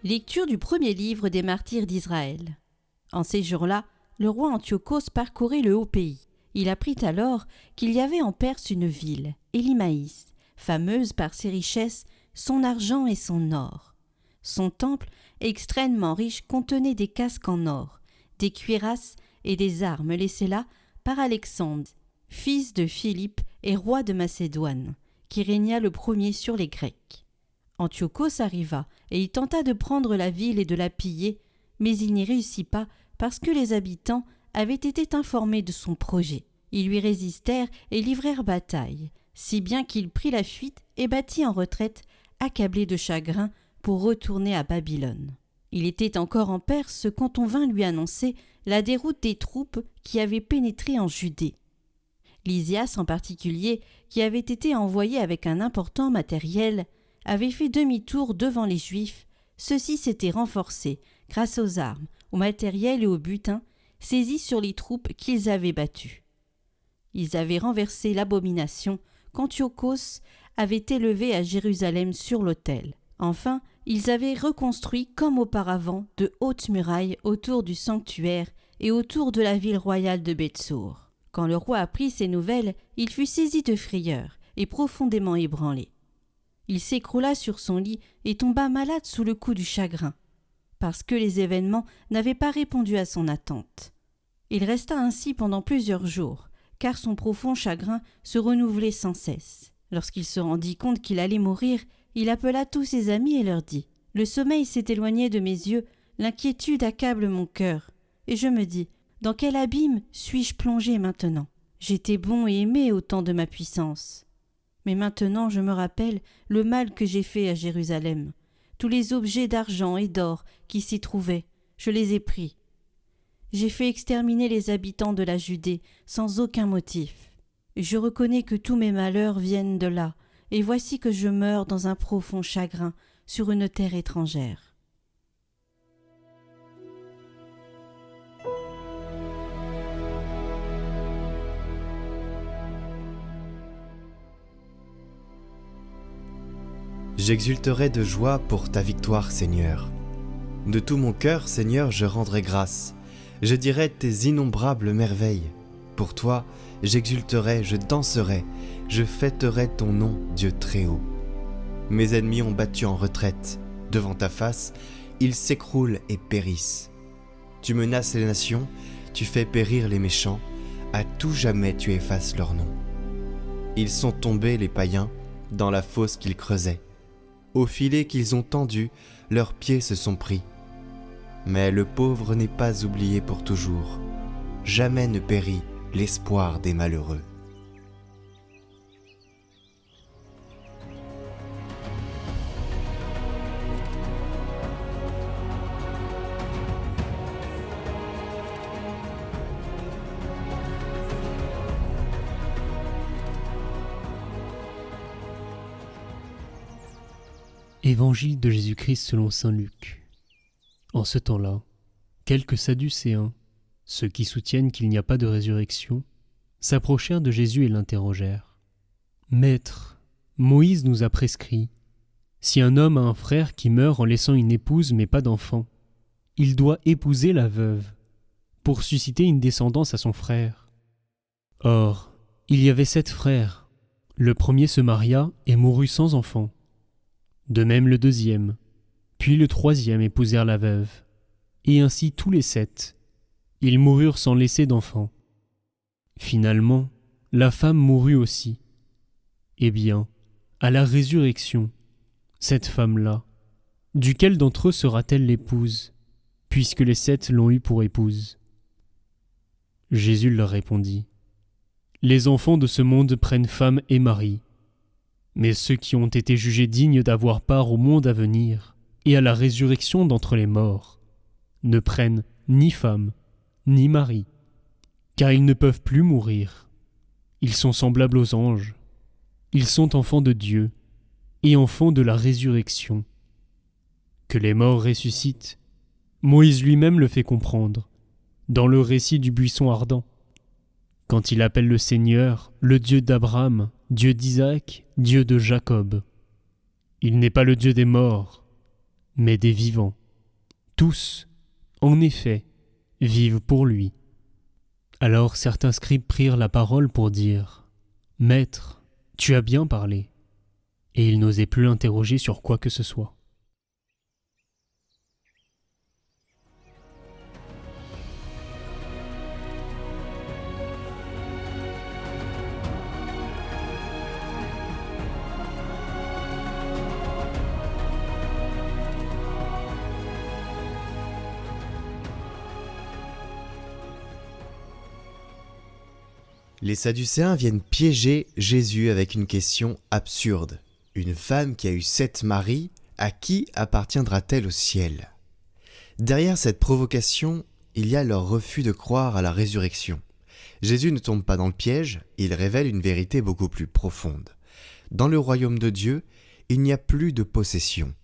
Lecture du premier livre des martyrs d'Israël. En ces jours-là, le roi Antiochos parcourait le haut pays. Il apprit alors qu'il y avait en Perse une ville, Élimaïs, fameuse par ses richesses, son argent et son or. Son temple, extrêmement riche, contenait des casques en or, des cuirasses et des armes laissées là par Alexandre, fils de Philippe et roi de Macédoine, qui régna le premier sur les Grecs. Antiochos arriva et il tenta de prendre la ville et de la piller, mais il n'y réussit pas parce que les habitants avaient été informés de son projet. Ils lui résistèrent et livrèrent bataille, si bien qu'il prit la fuite et battit en retraite, accablé de chagrin, pour retourner à Babylone. Il était encore en Perse quand on vint lui annoncer la déroute des troupes qui avaient pénétré en Judée. Lysias en particulier, qui avait été envoyé avec un important matériel, avait fait demi-tour devant les Juifs. Ceux-ci s'étaient renforcés grâce aux armes, au matériel et au butin saisis sur les troupes qu'ils avaient battues. Ils avaient renversé l'abomination qu'Antiochos avait élevée à Jérusalem sur l'autel. Enfin, ils avaient reconstruit comme auparavant de hautes murailles autour du sanctuaire et autour de la ville royale de Bethsour. Quand le roi apprit ces nouvelles, il fut saisi de frayeur et profondément ébranlé. Il s'écroula sur son lit et tomba malade sous le coup du chagrin, parce que les événements n'avaient pas répondu à son attente. Il resta ainsi pendant plusieurs jours, car son profond chagrin se renouvelait sans cesse. Lorsqu'il se rendit compte qu'il allait mourir, il appela tous ses amis et leur dit : « Le sommeil s'est éloigné de mes yeux, l'inquiétude accable mon cœur, et je me dis : dans quel abîme suis-je plongé maintenant ? J'étais bon et aimé au temps de ma puissance. Mais maintenant je me rappelle le mal que j'ai fait à Jérusalem. Tous les objets d'argent et d'or qui s'y trouvaient, je les ai pris. J'ai fait exterminer les habitants de la Judée sans aucun motif. Je reconnais que tous mes malheurs viennent de là, et voici que je meurs dans un profond chagrin sur une terre étrangère. » J'exulterai de joie pour ta victoire, Seigneur. De tout mon cœur, Seigneur, je rendrai grâce. Je dirai tes innombrables merveilles. Pour toi, j'exulterai, je danserai, je fêterai ton nom, Dieu très haut. Mes ennemis ont battu en retraite. Devant ta face, ils s'écroulent et périssent. Tu menaces les nations, tu fais périr les méchants, à tout jamais tu effaces leur nom. Ils sont tombés, les païens, dans la fosse qu'ils creusaient. Au filet qu'ils ont tendu, leurs pieds se sont pris. Mais le pauvre n'est pas oublié pour toujours. Jamais ne périt l'espoir des malheureux. Évangile de Jésus-Christ selon saint Luc. En ce temps-là, quelques Sadducéens, ceux qui soutiennent qu'il n'y a pas de résurrection, s'approchèrent de Jésus et l'interrogèrent. « Maître, Moïse nous a prescrit, si un homme a un frère qui meurt en laissant une épouse mais pas d'enfant, il doit épouser la veuve pour susciter une descendance à son frère. Or, il y avait 7 frères. Le premier se maria et mourut sans enfant. De même le deuxième, puis le troisième épousèrent la veuve, et ainsi tous les 7. Ils moururent sans laisser d'enfants. Finalement, la femme mourut aussi. Eh bien, à la résurrection, cette femme-là, duquel d'entre eux sera-t-elle l'épouse, puisque les 7 l'ont eue pour épouse ? » Jésus leur répondit : « Les enfants de ce monde prennent femme et mari. Mais ceux qui ont été jugés dignes d'avoir part au monde à venir et à la résurrection d'entre les morts ne prennent ni femme, ni mari, car ils ne peuvent plus mourir. Ils sont semblables aux anges. Ils sont enfants de Dieu et enfants de la résurrection. Que les morts ressuscitent, Moïse lui-même le fait comprendre, dans le récit du buisson ardent. Quand il appelle le Seigneur, le Dieu d'Abraham, Dieu d'Isaac, Dieu de Jacob. Il n'est pas le Dieu des morts, mais des vivants. Tous, en effet, vivent pour lui. Alors certains scribes prirent la parole pour dire « Maître, tu as bien parlé », et ils n'osaient plus l'interroger sur quoi que ce soit. Les Sadducéens viennent piéger Jésus avec une question absurde. Une femme qui a eu 7 maris, à qui appartiendra-t-elle au ciel ? Derrière cette provocation, il y a leur refus de croire à la résurrection. Jésus ne tombe pas dans le piège, il révèle une vérité beaucoup plus profonde. Dans le royaume de Dieu, il n'y a plus de possession,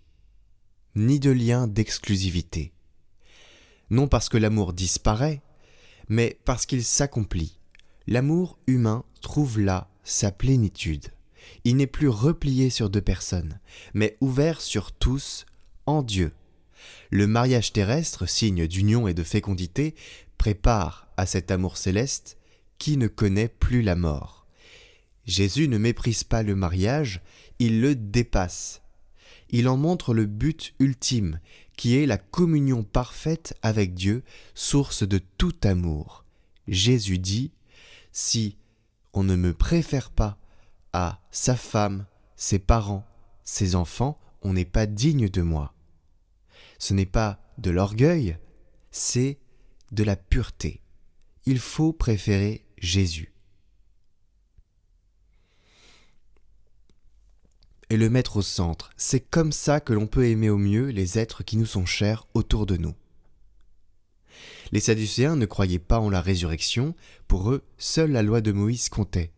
ni de lien d'exclusivité. Non parce que l'amour disparaît, mais parce qu'il s'accomplit. L'amour humain trouve là sa plénitude. Il n'est plus replié sur 2 personnes, mais ouvert sur tous en Dieu. Le mariage terrestre, signe d'union et de fécondité, prépare à cet amour céleste qui ne connaît plus la mort. Jésus ne méprise pas le mariage, il le dépasse. Il en montre le but ultime, qui est la communion parfaite avec Dieu, source de tout amour. Jésus dit « Si on ne me préfère pas à sa femme, ses parents, ses enfants, on n'est pas digne de moi. » Ce n'est pas de l'orgueil, c'est de la pureté. Il faut préférer Jésus. Et le mettre au centre, c'est comme ça que l'on peut aimer au mieux les êtres qui nous sont chers autour de nous. Les Sadducéens ne croyaient pas en la résurrection, pour eux, seule la loi de Moïse comptait.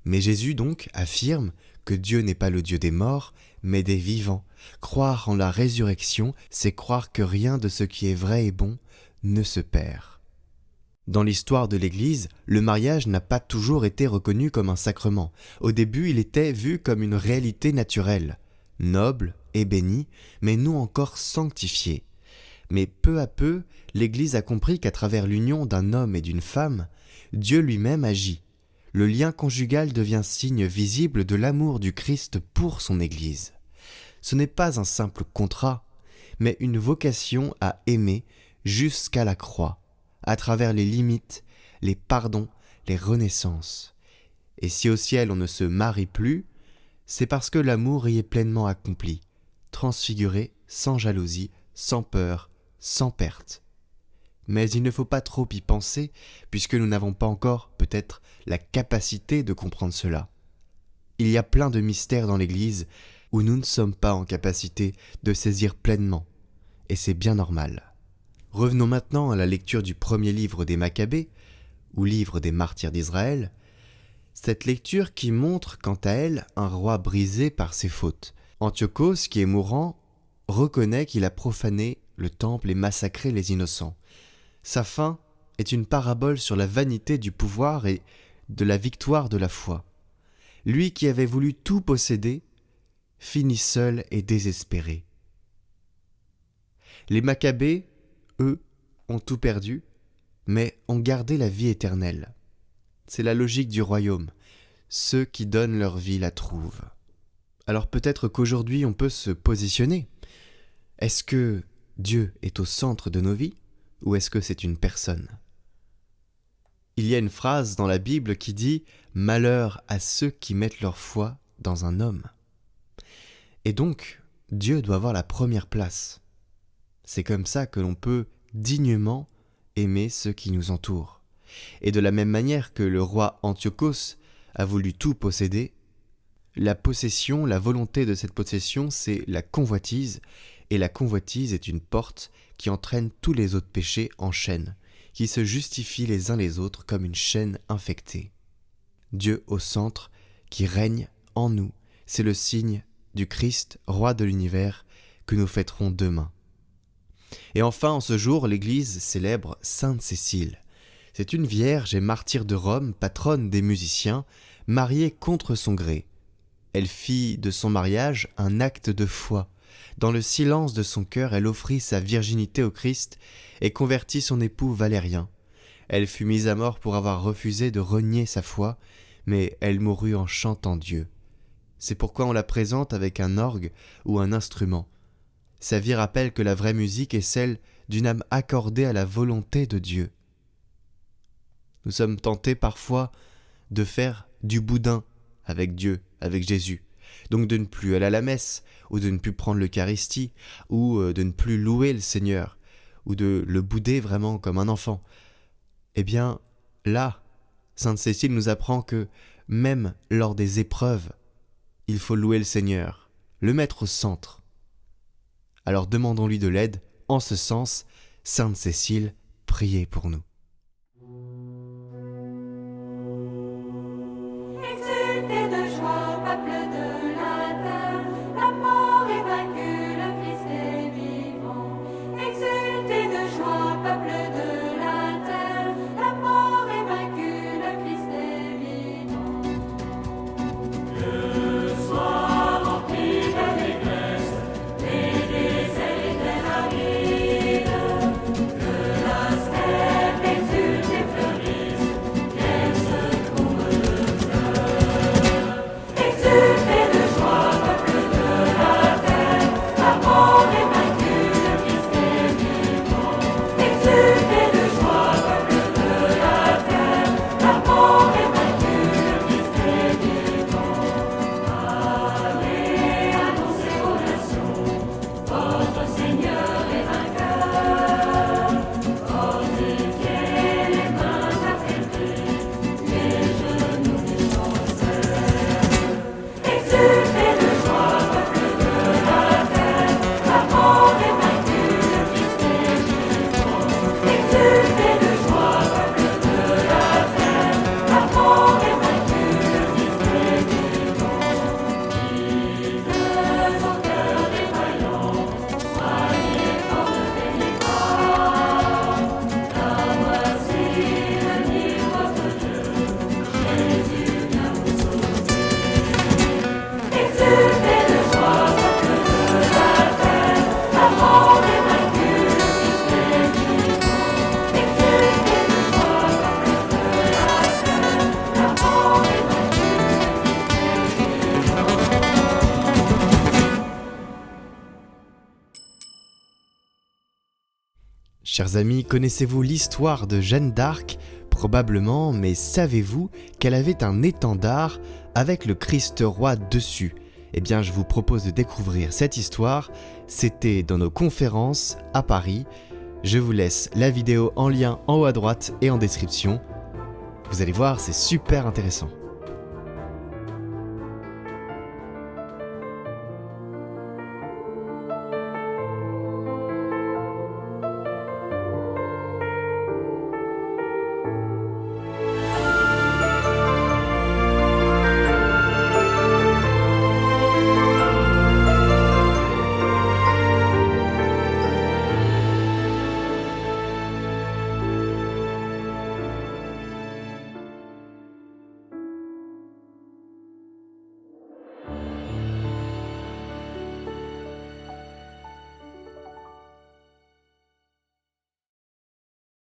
Mais Jésus donc affirme que Dieu n'est pas le Dieu des morts, mais des vivants. Croire en la résurrection, c'est croire que rien de ce qui est vrai et bon ne se perd. Dans l'histoire de l'Église, le mariage n'a pas toujours été reconnu comme un sacrement. Au début, il était vu comme une réalité naturelle, noble et bénie, mais non encore sanctifiée. Mais peu à peu, l'Église a compris qu'à travers l'union d'un homme et d'une femme, Dieu lui-même agit. Le lien conjugal devient signe visible de l'amour du Christ pour son Église. Ce n'est pas un simple contrat, mais une vocation à aimer jusqu'à la croix, à travers les limites, les pardons, les renaissances. Et si au ciel on ne se marie plus, c'est parce que l'amour y est pleinement accompli, transfiguré, sans jalousie, sans peur, sans perte. Mais il ne faut pas trop y penser, puisque nous n'avons pas encore, peut-être, la capacité de comprendre cela. Il y a plein de mystères dans l'Église où nous ne sommes pas en capacité de saisir pleinement, et c'est bien normal. Revenons maintenant à la lecture du premier livre des Maccabées, ou livre des martyrs d'Israël, cette lecture qui montre quant à elle un roi brisé par ses fautes. Antiochos, qui est mourant, reconnaît qu'il a profané le temple et massacré les innocents. Sa fin est une parabole sur la vanité du pouvoir et de la victoire de la foi. Lui qui avait voulu tout posséder, finit seul et désespéré. Les Maccabées, eux, ont tout perdu, mais ont gardé la vie éternelle. C'est la logique du royaume. Ceux qui donnent leur vie la trouvent. Alors peut-être qu'aujourd'hui on peut se positionner. Est-ce que Dieu est au centre de nos vies ou est-ce que c'est une personne ? Il y a une phrase dans la Bible qui dit « Malheur à ceux qui mettent leur foi dans un homme ». Et donc, Dieu doit avoir la première place. C'est comme ça que l'on peut dignement aimer ceux qui nous entourent. Et de la même manière que le roi Antiochos a voulu tout posséder, la possession, la volonté de cette possession, c'est la convoitise, et la convoitise est une porte qui entraîne tous les autres péchés en chaîne, qui se justifient les uns les autres comme une chaîne infectée. Dieu au centre, qui règne en nous, c'est le signe du Christ, roi de l'univers, que nous fêterons demain. Et enfin, en ce jour, l'Église célèbre Sainte Cécile. C'est une vierge et martyre de Rome, patronne des musiciens, mariée contre son gré. Elle fit de son mariage un acte de foi, dans le silence de son cœur, elle offrit sa virginité au Christ et convertit son époux Valérien. Elle fut mise à mort pour avoir refusé de renier sa foi, mais elle mourut en chantant Dieu. C'est pourquoi on la présente avec un orgue ou un instrument. Sa vie rappelle que la vraie musique est celle d'une âme accordée à la volonté de Dieu. Nous sommes tentés parfois de faire du boudin avec Dieu, avec Jésus. Donc de ne plus aller à la messe, ou de ne plus prendre l'Eucharistie, ou de ne plus louer le Seigneur, ou de le bouder vraiment comme un enfant. Eh bien, là, Sainte Cécile nous apprend que même lors des épreuves, il faut louer le Seigneur, le mettre au centre. Alors demandons-lui de l'aide en ce sens. Sainte Cécile, priez pour nous. Exultez de joie, peuple de la terre, la mort est vaincue, le Christ est vivant. Exultez de joie, peuple de la terre, la mort est vaincue, le Christ est vivant. Le soir rempli d'allégresse, les déserts arides, que la steppe exulte et fleurisse, qu'elle se trouve de fleurs. Exultez de joie, peuple de la terre, la mort est vaincue, le Christ est vivant. Exultez de joie, peuple de la terre, la mort est vaincue, le Christ est vivant. Allez, annoncez aux nations, votre Seigneur est vainqueur. Fortifiez les mains affaiblies, les genoux du chanceur. Exultez de joie, peuple de la terre, la mort est vaincue, le Christ est vivant. Exultez de joie, peuple de la terre, la mort est vaincue, le Christ est vivant. Dites au cœur défaillant, soyez forts et vivants, car voici venir votre Dieu, Jésus vient vous sauver. Exultez de joie, peuple de la terre, la mort est vaincue, le Christ est vivant. Exultez de joie, peuple de la terre, la mort est vaincue, le Christ est vivant. Chers amis, connaissez-vous l'histoire de Jeanne d'Arc ? Probablement, mais savez-vous qu'elle avait un étendard avec le Christ roi dessus ? Eh bien, je vous propose de découvrir cette histoire. C'était dans nos conférences à Paris. Je vous laisse la vidéo en lien en haut à droite et en description. Vous allez voir, c'est super intéressant.